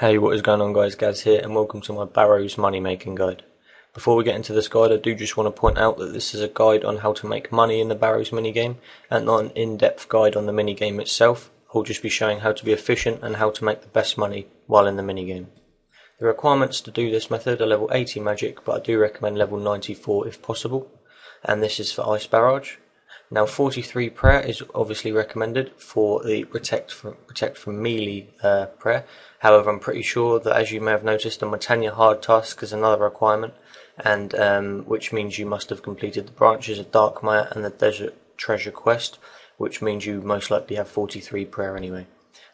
Hey, what is going on guys, Gaz here and welcome to my Barrows money making guide. Before we get into this guide, I do just want to point out that this is a guide on how to make money in the Barrows minigame and not an in-depth guide on the minigame itself. I'll just be showing how to be efficient and how to make the best money while in the minigame. The requirements to do this method are level 80 magic, but I do recommend level 94 if possible, and this is for Ice Barrage. Now 43 prayer is obviously recommended for the protect from melee prayer. However, I'm pretty sure that, as you may have noticed, the Montagna hard task is another requirement, and which means you must have completed the branches of Dark Maya and the Desert Treasure quest, which means you most likely have 43 prayer anyway.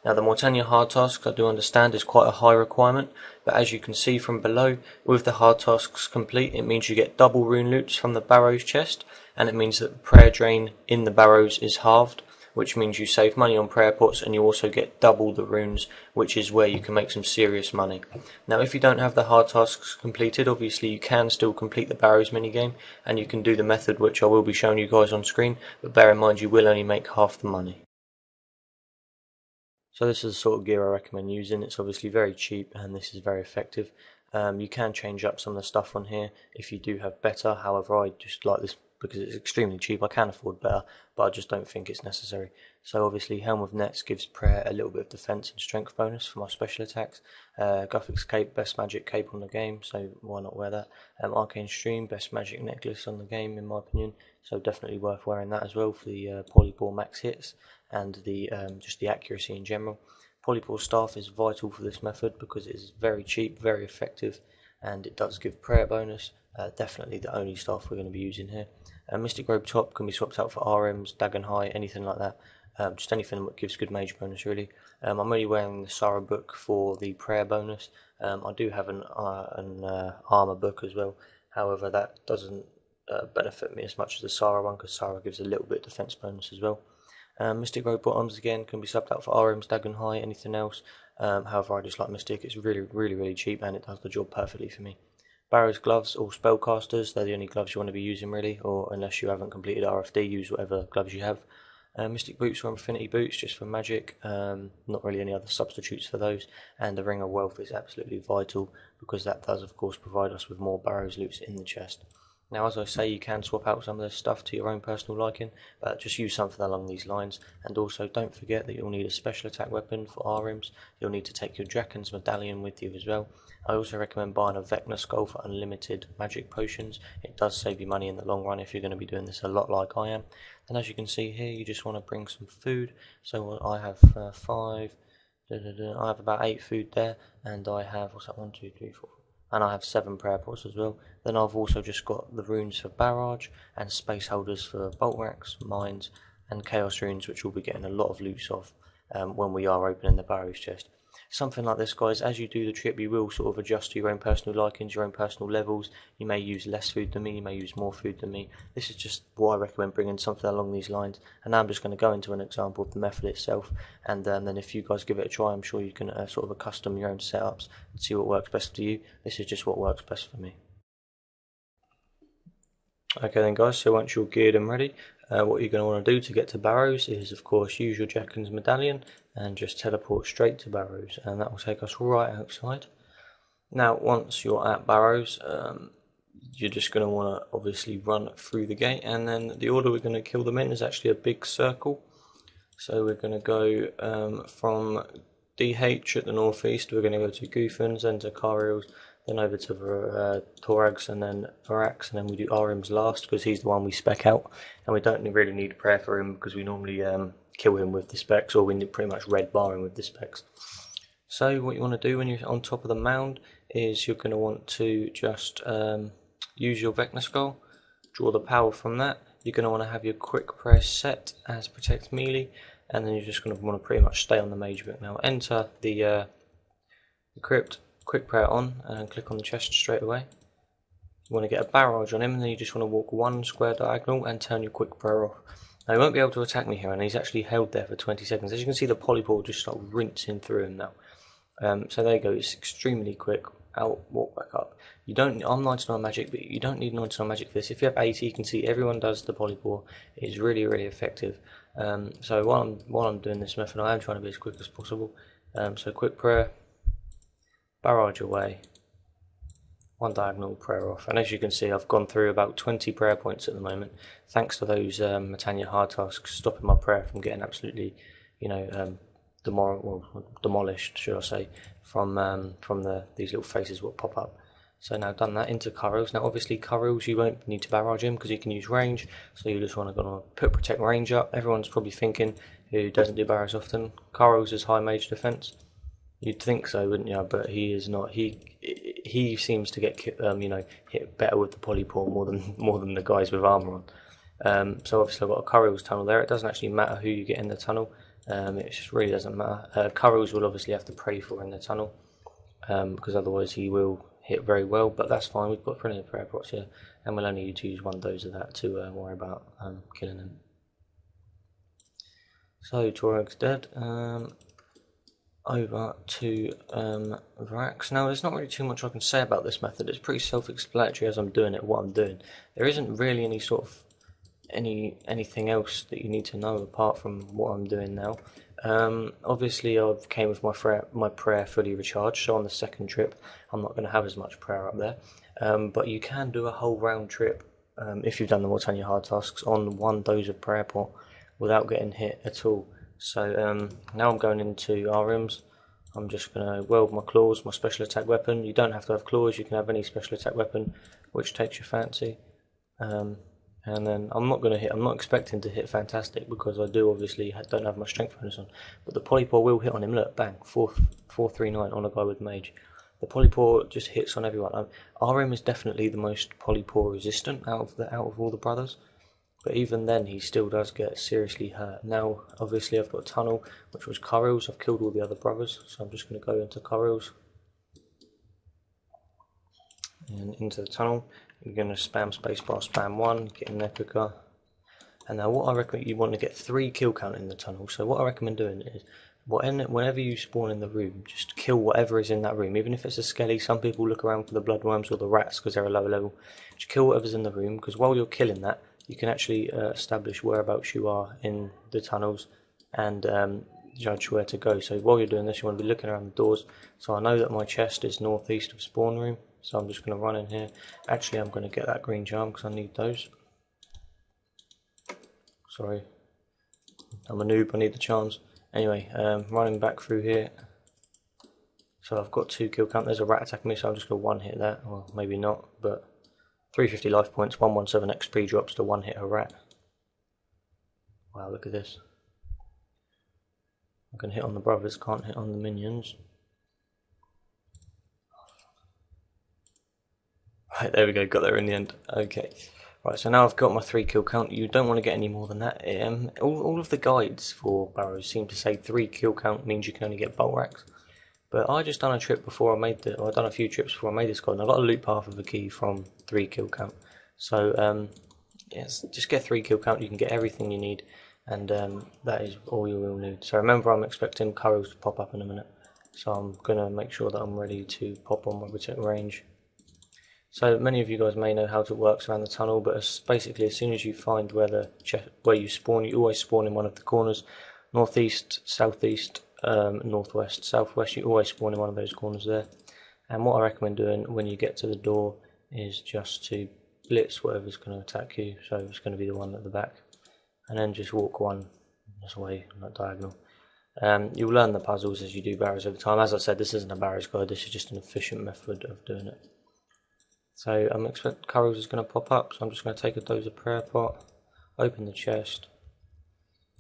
Now the Montagna hard tasks, I do understand, is quite a high requirement, but as you can see from below, with the hard tasks complete, it means you get double rune loots from the Barrows chest, and it means that the prayer drain in the Barrows is halved, which means you save money on prayer pots and you also get double the runes, which is where you can make some serious money. Now if you don't have the hard tasks completed, obviously you can still complete the Barrows minigame, and you can do the method which I will be showing you guys on screen, but bear in mind you will only make half the money. So this is the sort of gear I recommend using. It's obviously very cheap and this is very effective. You can change up some of the stuff on here if you do have better. However, I just like this because it's extremely cheap. I can afford better, but I just don't think it's necessary. So obviously Helm of Nets gives prayer a little bit of defense and strength bonus for my special attacks. Guthix Cape, best magic cape on the game, so why not wear that. Arcane Stream, best magic necklace on the game in my opinion, so definitely worth wearing that as well for the Polyball max hits and the just the accuracy in general. Polyball staff is vital for this method because it is very cheap, very effective, and it does give prayer bonus. Definitely the only staff we're going to be using here. Mystic Robe top can be swapped out for RMs, Dagon High, anything like that. Just anything that gives good mage bonus really. I'm only wearing the Sara book for the prayer bonus. I do have an armor book as well. However, that doesn't benefit me as much as the Sara one because Sara gives a little bit of defense bonus as well. Mystic Robe bottoms again can be subbed out for RMs, Dagon High, anything else. However, I just like Mystic. It's really cheap and it does the job perfectly for me. Barrows gloves or spellcasters, they're the only gloves you want to be using really, or unless you haven't completed RFD, use whatever gloves you have. Mystic boots or infinity boots just for magic, not really any other substitutes for those, and the Ring of Wealth is absolutely vital because that does of course provide us with more Barrows loots in the chest. Now as I say, you can swap out some of this stuff to your own personal liking, but just use something along these lines, and also don't forget that you'll need a special attack weapon for RMs. You'll need to take your Draken's medallion with you as well. I also recommend buying a Vecna skull for unlimited magic potions. It does save you money in the long run if you're going to be doing this a lot like I am. And as you can see here, you just want to bring some food. So I have I have about 8 food there, and I have, what's that, 1, 2, 3, 4, and I have 7 prayer pots as well. Then I've also just got the runes for barrage and space holders for bolt racks, mines, and chaos runes, which we'll be getting a lot of loots of when we are opening the Barrows chest. Something like this, guys, as you do the trip you will sort of adjust to your own personal likings, your own personal levels. You may use less food than me, you may use more food than me. This is just why I recommend bringing something along these lines, and now I'm just going to go into an example of the method itself, and then if you guys give it a try, I'm sure you can sort of custom your own setups and see what works best for you. This is just what works best for me. Okay then guys, so once you're geared and ready, what you're going to want to do to get to Barrows is of course use your Draken's medallion and just teleport straight to Barrows, and that will take us right outside. Now once you're at Barrows, you're just going to want to obviously run through the gate, and then the order we're going to kill them in is actually a big circle. So we're going to go from DH at the northeast, we're going to go to Goofens, then to Kariels, then over to Torags, and then Varax, and then we do RM's last because he's the one we spec out, and we don't really need a prayer for him because we normally kill him with the specs, or we pretty much red bar him with the specs. So what you want to do when you're on top of the mound is you're going to want to just use your Vecna Skull, draw the power from that. You're going to want to have your quick prayer set as protect melee, and then you're just going to want to pretty much stay on the mage book. Now enter the crypt, quick prayer on, and click on the chest straight away. You want to get a barrage on him, and then you just want to walk 1 square diagonal and turn your quick prayer off. Now he won't be able to attack me here, and he's actually held there for 20 seconds. As you can see, the polyball just start rinsing through him now. So there you go, it's extremely quick. Out, walk back up. You don't. I'm 99 magic, but you don't need 99 magic for this. If you have 80, you can see everyone does the polyball. It's really effective. So while I'm doing this method, I am trying to be as quick as possible. So quick prayer, barrage away, one diagonal, prayer off. And as you can see, I've gone through about 20 prayer points at the moment, thanks to those Metania hard tasks stopping my prayer from getting absolutely, you know, demolished, should I say, from these little faces will pop up. So now done that, into Curls. Now obviously Curls you won't need to barrage him because you can use range, so you just want to go and put protect range up. Everyone's probably thinking, who doesn't do Barrows often, Curls is high mage defense. You'd think so, wouldn't you? But he is not. He seems to get you know, hit better with the polypore more than the guys with armor on. So obviously I've got a Curls tunnel there. It doesn't actually matter who you get in the tunnel. It just really doesn't matter. Curls will obviously have to pray for in the tunnel, because otherwise he will hit very well. But that's fine. We've got plenty of prayer pots here, and we'll only need to use one dose of that to worry about killing him. So Torag's dead. Over to Vrax. Now there's not really too much I can say about this method. It's pretty self-explanatory as I'm doing it, what I'm doing. There isn't really any sort of anything else that you need to know apart from what I'm doing now. Obviously I've came with my prayer fully recharged, so on the second trip I'm not going to have as much prayer up there. But you can do a whole round trip if you've done the Mortania hard tasks on one dose of prayer pot without getting hit at all. So now I'm going into our rooms. I'm just going to weld my claws, my special attack weapon. You don't have to have claws, you can have any special attack weapon which takes your fancy. And then I'm not expecting to hit fantastic because I do obviously don't have my strength bonus on. But the polypore will hit on him, look, bang, 439 on a guy with mage. The polypore just hits on everyone. Our room is definitely the most polypore resistant out of all the brothers. But even then, he still does get seriously hurt. Now, obviously, I've got a tunnel, which was Curls. I've killed all the other brothers, so I'm just going to go into Curls. And into the tunnel. You're going to spam spacebar, spam 1, get in there quicker. And now what I recommend, you want to get 3 kill count in the tunnel. So what I recommend doing is, whenever you spawn in the room, just kill whatever is in that room. Even if it's a skelly, some people look around for the bloodworms or the rats because they're a lower level. Just kill whatever's in the room, because while you're killing that, you can actually establish whereabouts you are in the tunnels and judge where to go. So while you're doing this, you want to be looking around the doors. So I know that my chest is northeast of spawn room, so I'm just going to run in here. Actually, I'm going to get that green charm because I need those. Sorry, I'm a noob, I need the charms. Anyway, running back through here. So I've got 2 kill count. There's a rat attacking me, so I'm just going to one hit that. Well, maybe not, but 350 life points, 117 XP drops to one hit a rat. Wow, look at this. I can hit on the brothers, can't hit on the minions. Right, there we go, got there in the end. Okay. Right, so now I've got my 3 kill count. You don't want to get any more than that. All of the guides for Barrows seem to say 3 kill count means you can only get bolt racks. But I just done a trip before I made I've done a few trips before I made this guide, and I got a loot path of a key from 3 kill count. So yes, just get 3 kill count. You can get everything you need, and that is all you will need. So remember, I'm expecting Curls to pop up in a minute, so I'm gonna make sure that I'm ready to pop on my protect range. So many of you guys may know how it works around the tunnel, but basically as soon as you find where you spawn, you always spawn in one of the corners, northeast, southeast, northwest, southwest. You always spawn in one of those corners there. And what I recommend doing when you get to the door is just to blitz whatever's going to attack you. So it's going to be the one at the back, and then just walk one this way, not diagonal. You'll learn the puzzles as you do Barrows over time. As I said, this isn't a Barrows guide, this is just an efficient method of doing it. So I'm expecting Curls is going to pop up, so I'm just going to take a dose of prayer pot, open the chest,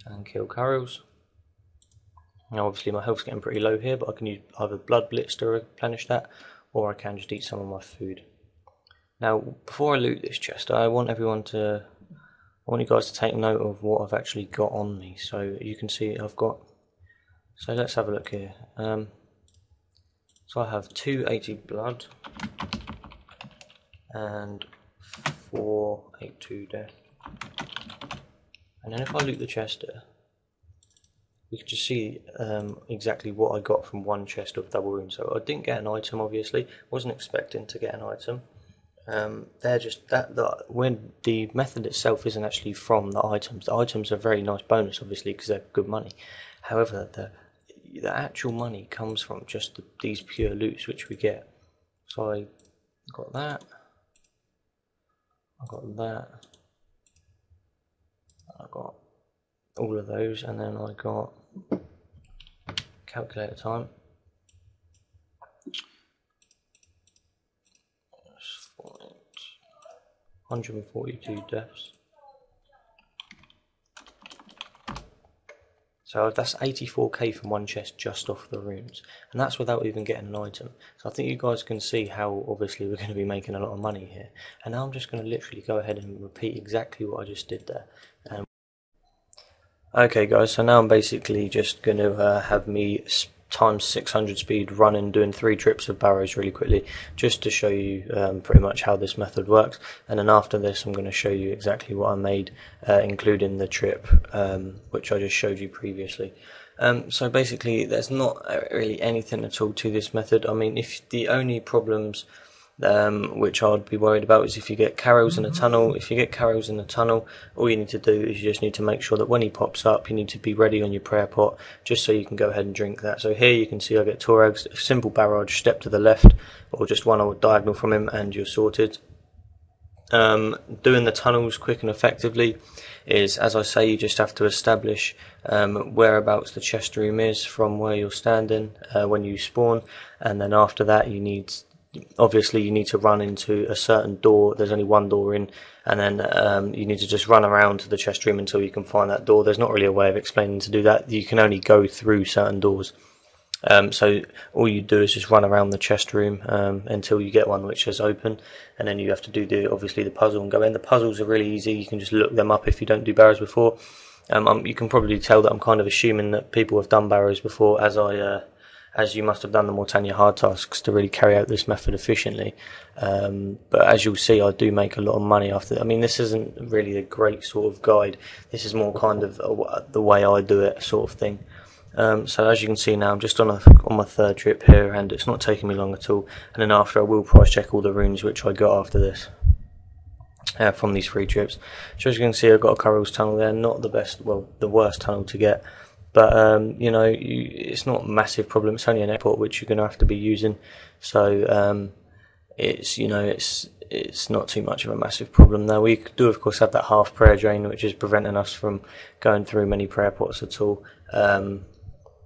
and kill Curls. Now obviously my health's getting pretty low here, but I can use either Blood Blitz to replenish that, or I can just eat some of my food. Now before I loot this chest, I want you guys to take note of what I've actually got on me. So you can see I've got, so let's have a look here. So I have 280 blood and 482 death. And then if I loot the chest here, we can just see exactly what I got from one chest of double rune. So I didn't get an item, obviously. Wasn't expecting to get an item. They're just when the method itself isn't actually from the items. The items are very nice bonus, obviously, because they're good money. However, the actual money comes from just these pure loots which we get. So I got that, I got that, I got all of those, and then I got calculator time. 142 deaths. So that's 84k from one chest just off the runes, and that's without even getting an item. So I think you guys can see how obviously we're going to be making a lot of money here. And now I'm just going to literally go ahead and repeat exactly what I just did there. Okay guys, so now I'm basically just going to have me times 600 speed running, doing 3 trips of Barrows really quickly, just to show you pretty much how this method works. And then after this I'm going to show you exactly what I made, including the trip which I just showed you previously. So basically there's not really anything at all to this method. I mean, if the only problems which I'd be worried about is if you get Carrows in a tunnel. If you get Carrows in a tunnel, all you need to do is you just need to make sure that when he pops up, you need to be ready on your prayer pot, just so you can go ahead and drink that. So here you can see I get Torags, a simple barrage, step to the left, or just one diagonal from him, and you're sorted. Doing the tunnels quick and effectively is, as I say, you just have to establish whereabouts the chest room is from where you're standing when you spawn, and then after that you need to run into a certain door. There's only one door in, and then you need to just run around to the chest room until you can find that door. There's not really a way of explaining to do that. You can only go through certain doors. So all you do is just run around the chest room until you get one which is open, and then you have to do obviously the puzzle and go in. The puzzles are really easy. You can just look them up if you don't do Barrows before. You can probably tell that I'm kind of assuming that people have done Barrows before, as you must have done the Mortania hard tasks to really carry out this method efficiently. But as you'll see, I do make a lot of money after. I mean, this isn't really a great sort of guide. This is more kind of the way I do it sort of thing. So as you can see now, I'm just on my 3rd trip here, and it's not taking me long at all. And then after, I will price check all the runes which I got after this from these 3 trips. So as you can see, I've got a Carrows tunnel there. Not the best, well, the worst tunnel to get. But you know, it's not a massive problem. It's only an airport which you're going to have to be using, so it's, you know, it's not too much of a massive problem. Now we do of course have that half prayer drain, which is preventing us from going through many prayer pots at all.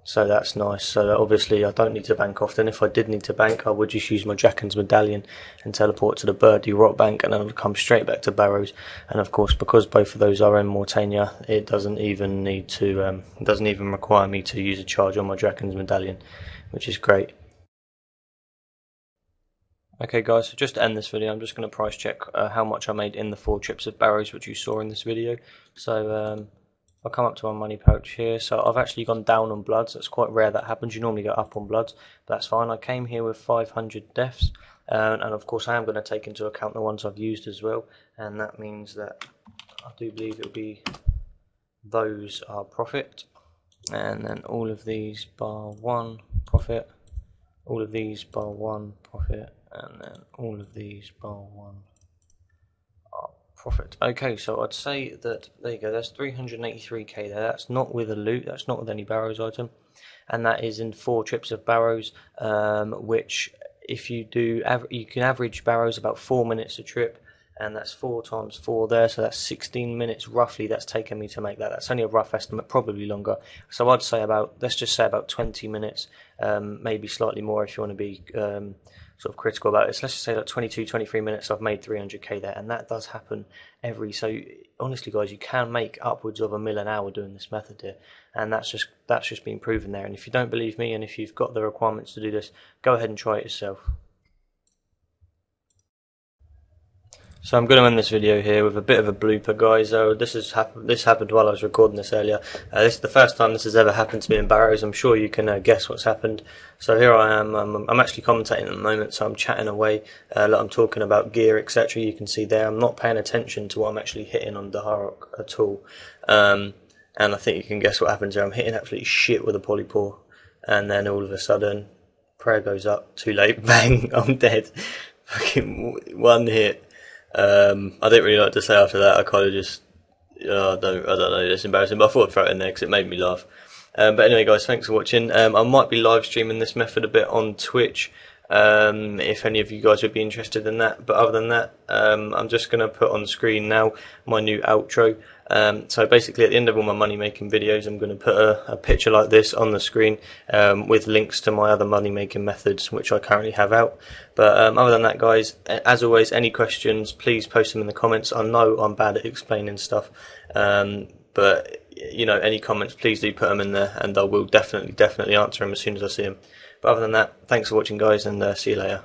So that's nice. So obviously I don't need to bank often. If I did need to bank, I would just use my Jackan's medallion and teleport to the Birdie Rock Bank, and then I'd come straight back to Barrows. And of course, because both of those are in Mortania, it doesn't even need to, it doesn't even require me to use a charge on my Jackan's medallion, which is great. Okay guys, so just to end this video, I'm just going to price check how much I made in the 4 trips of Barrows which you saw in this video. So I'll come up to my money pouch here. So I've actually gone down on bloods. That's quite rare that happens. You normally go up on bloods, but that's fine. I came here with 500 deaths, and of course I am going to take into account the ones I've used as well, and that means that I do believe it'll be those are profit, and then all of these bar 1 profit, all of these bar 1 profit, and then all of these bar 1 profit. Okay, so I'd say that, there you go, that's 383k there. That's not with a loot, that's not with any Barrows item, and that is in 4 trips of Barrows, which if you do, you can average Barrows about 4 minutes a trip, and that's 4 times 4 there, so that's 16 minutes roughly that's taken me to make that. That's only a rough estimate, probably longer. So I'd say about, let's just say about 20 minutes, maybe slightly more if you want to be sort of critical about it. So let's just say like 22, 23 minutes, I've made 300k there, and that does happen so honestly guys, you can make upwards of $1 million an hour doing this method here, and that's just been proven there. And if you don't believe me, and if you've got the requirements to do this, go ahead and try it yourself. So I'm going to end this video here with a bit of a blooper, guys. This happened while I was recording this earlier. This is the first time this has ever happened to me in Barrows. I'm sure you can guess what's happened. So here I am. I'm actually commentating at the moment, so I'm chatting away. Like I'm talking about gear, etc. You can see there. I'm not paying attention to what I'm actually hitting on Daharok at all. And I think you can guess what happens here. I'm hitting absolutely shit with a polypore, and then all of a sudden, prayer goes up. Too late. Bang! I'm dead. Fucking one hit. I didn't really like to say after that. I kind of just, I don't know, it's embarrassing, but I thought I'd throw it in there because it made me laugh. But anyway, guys, thanks for watching. I might be live streaming this method a bit on Twitch, if any of you guys would be interested in that. But other than that, I'm just going to put on screen now my new outro. So basically, at the end of all my money making videos, I'm going to put a picture like this on the screen, with links to my other money making methods which I currently have out. But other than that, guys, as always, any questions, please post them in the comments. I know I'm bad at explaining stuff, but you know, any comments, please do put them in there, and I will definitely answer them as soon as I see them. But other than that, thanks for watching, guys, and see you later.